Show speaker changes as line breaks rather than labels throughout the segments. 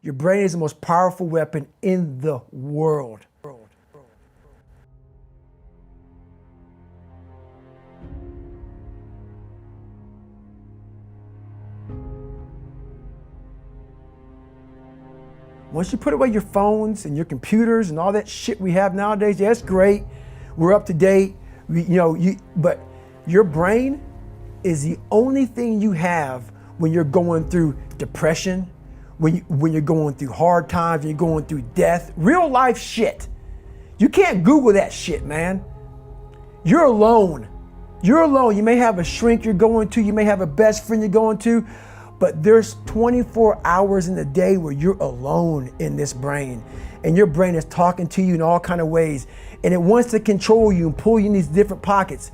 Your brain is the most powerful weapon in the world. Once you put away your phones and your computers and all that shit we have nowadays, yeah, it's great. We're up to date. But your brain is the only thing you have when you're going through depression, when you're going through hard times, when you're going through death, real life shit. You can't Google that shit, man. You're alone. You're alone. You may have a shrink you're going to, you may have a best friend you're going to, but there's 24 hours in the day where you're alone in this brain, and your brain is talking to you in all kind of ways, and it wants to control you and pull you in these different pockets.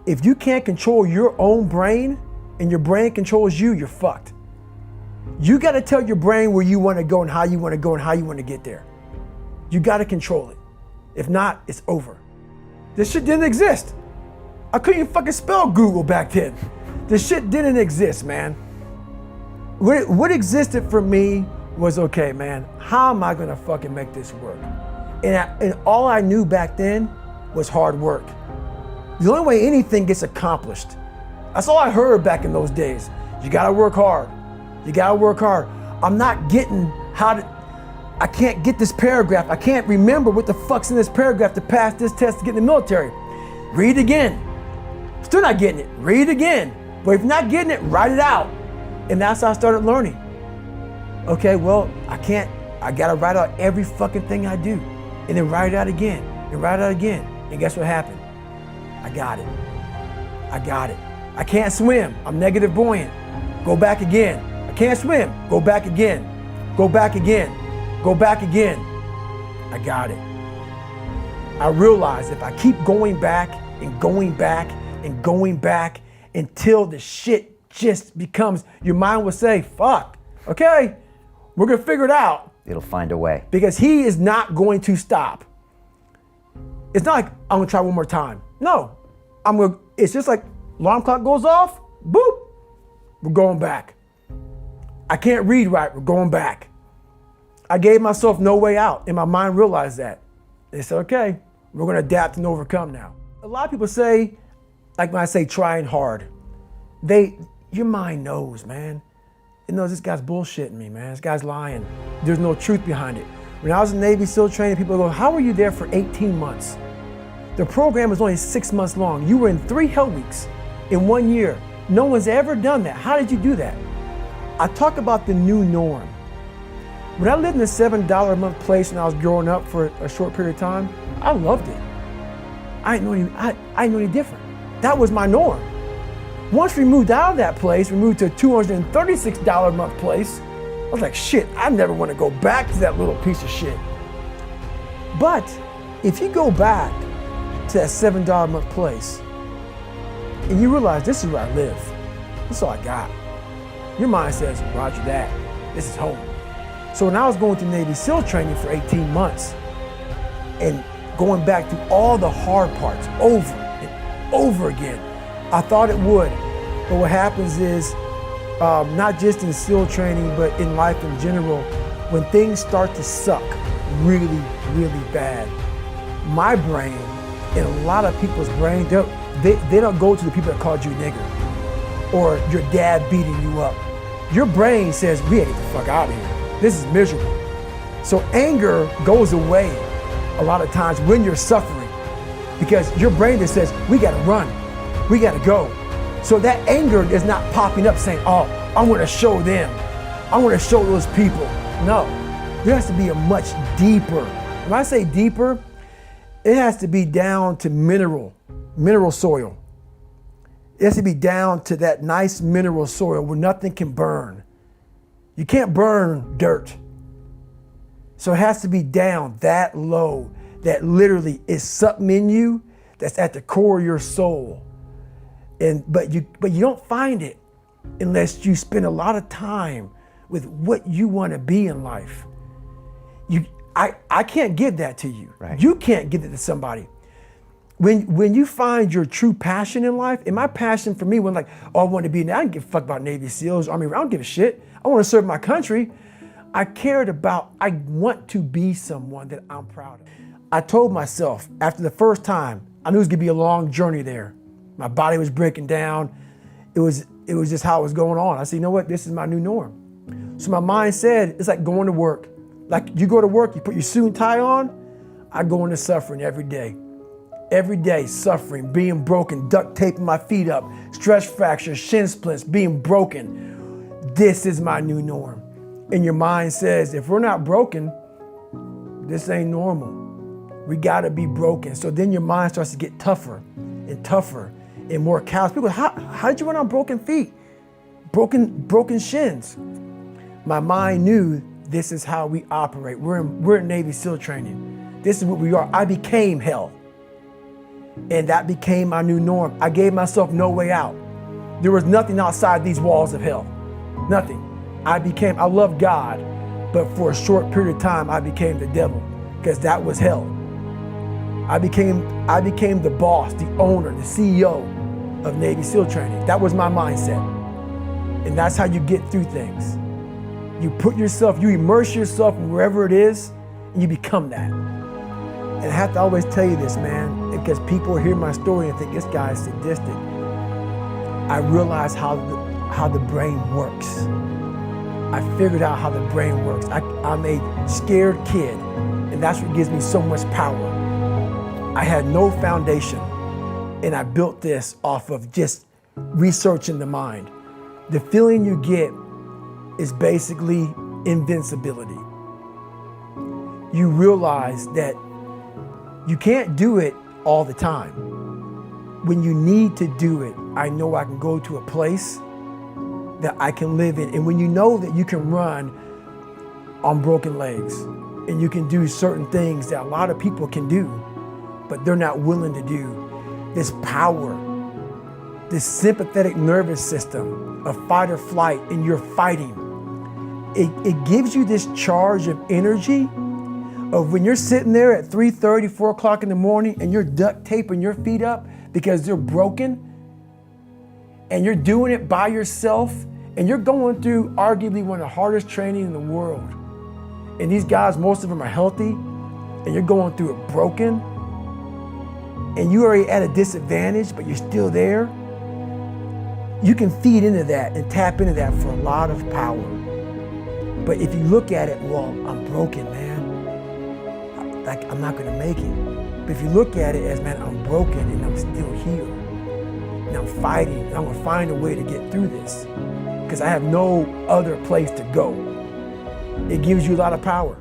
If you can't control your own brain and your brain controls you, you're fucked. You got to tell your brain where you want to go and how you want to go and how you want to get there. You got to control it. If not, it's over. This shit didn't exist. I couldn't even fucking spell Google back then. This shit didn't exist, man. What existed for me was, okay, man, how am I gonna fucking make this work? And all I knew back then was hard work. The only way anything gets accomplished, that's all I heard back in those days. You gotta work hard. You gotta work hard. I'm not getting I can't get this paragraph. I can't remember what the fuck's in this paragraph to pass this test to get in the military. Read again. Still not getting it. Read again. But if you're not getting it, write it out. And that's how I started learning. Okay, well, I gotta write out every fucking thing I do. And then write it out again, and write it out again. And guess what happened? I got it. I got it. I can't swim, I'm negative buoyant. Go back again. I can't swim, go back again. Go back again, go back again. I got it. I realized if I keep going back and going back and going back until the shit just becomes, your mind will say, fuck, okay, we're gonna figure it out.
It'll find a way.
Because he is not going to stop. It's not like, I'm gonna try one more time. No, it's just like, alarm clock goes off, boop, we're going back. I can't read right, we're going back. I gave myself no way out, and my mind realized that. They said, okay, we're gonna adapt and overcome now. A lot of people say, like when I say trying hard, your mind knows, man. It knows this guy's bullshitting me, man. This guy's lying. There's no truth behind it. When I was in Navy SEAL training, people go, how were you there for 18 months? The program was only 6 months long. You were in 3 hell weeks in 1 year. No one's ever done that. How did you do that? I talk about the new norm. When I lived in a $7 a month place when I was growing up for a short period of time, I loved it. I didn't know any different. That was my norm. Once we moved out of that place, we moved to a $236 a month place. I was like, shit, I never want to go back to that little piece of shit. But if you go back to that $7 a month place and you realize this is where I live, this is all I got, your mind says, roger that, this is home. So when I was going through Navy SEAL training for 18 months and going back to all the hard parts over and over again, I thought it would, but what happens is, not just in SEAL training, but in life in general, when things start to suck really, really bad, my brain and a lot of people's brain, they don't go to the people that called you a nigger or your dad beating you up. Your brain says, we gotta get the fuck out of here. This is miserable. So anger goes away a lot of times when you're suffering because your brain just says, we gotta run. We gotta go. So that anger is not popping up saying, oh, I wanna show them. I wanna show those people. No, there has to be a much deeper. When I say deeper, it has to be down to mineral soil. It has to be down to that nice mineral soil where nothing can burn. You can't burn dirt. So it has to be down that low, that literally is something in you that's at the core of your soul. But you don't find it unless you spend a lot of time with what you want to be in life. I can't give that to you.
Right.
You can't give it to somebody. When you find your true passion in life, and my passion for me when I want to be, I don't give a fuck about Navy SEALs, Army, I don't give a shit. I want to serve my country. I want to be someone that I'm proud of. I told myself after the first time, I knew it was gonna be a long journey there. My body was breaking down. It was just how it was going on. I said, you know what, this is my new norm. So my mind said, it's like going to work. Like you go to work, you put your suit and tie on, I go into suffering every day. Every day, suffering, being broken, duct taping my feet up, stress fractures, shin splints, being broken. This is my new norm. And your mind says, if we're not broken, this ain't normal. We gotta be broken. So then your mind starts to get tougher and tougher and more callous. People, how did you run on broken feet? Broken shins. My mind knew this is how we operate. We're in Navy SEAL training. This is what we are. I became hell. And that became my new norm. I gave myself no way out. There was nothing outside these walls of hell. Nothing. I love God, but for a short period of time, I became the devil because that was hell. I became the boss, the owner, the CEO of Navy SEAL training. That was my mindset. And that's how you get through things. You immerse yourself in wherever it is, and you become that. And I have to always tell you this, man, because people hear my story and think this guy is sadistic. I realized how the brain works. I figured out how the brain works. I'm a scared kid, and that's what gives me so much power. I had no foundation, and I built this off of just researching the mind. The feeling you get is basically invincibility. You realize that you can't do it all the time. When you need to do it, I know I can go to a place that I can live in. And when you know that you can run on broken legs and you can do certain things that a lot of people can do, but they're not willing to do, this power, this sympathetic nervous system of fight or flight, and you're fighting, it gives you this charge of energy of when you're sitting there at 3:30, 4 o'clock in the morning and you're duct taping your feet up because they're broken, and you're doing it by yourself, and you're going through arguably one of the hardest training in the world. And these guys, most of them are healthy, and you're going through it broken, and you're already at a disadvantage, but you're still there. You can feed into that and tap into that for a lot of power. But if you look at it, well, I'm broken, man. Like, I'm not gonna make it. But if you look at it as, man, I'm broken and I'm still here. And I'm fighting, and I'm gonna find a way to get through this because I have no other place to go. It gives you a lot of power.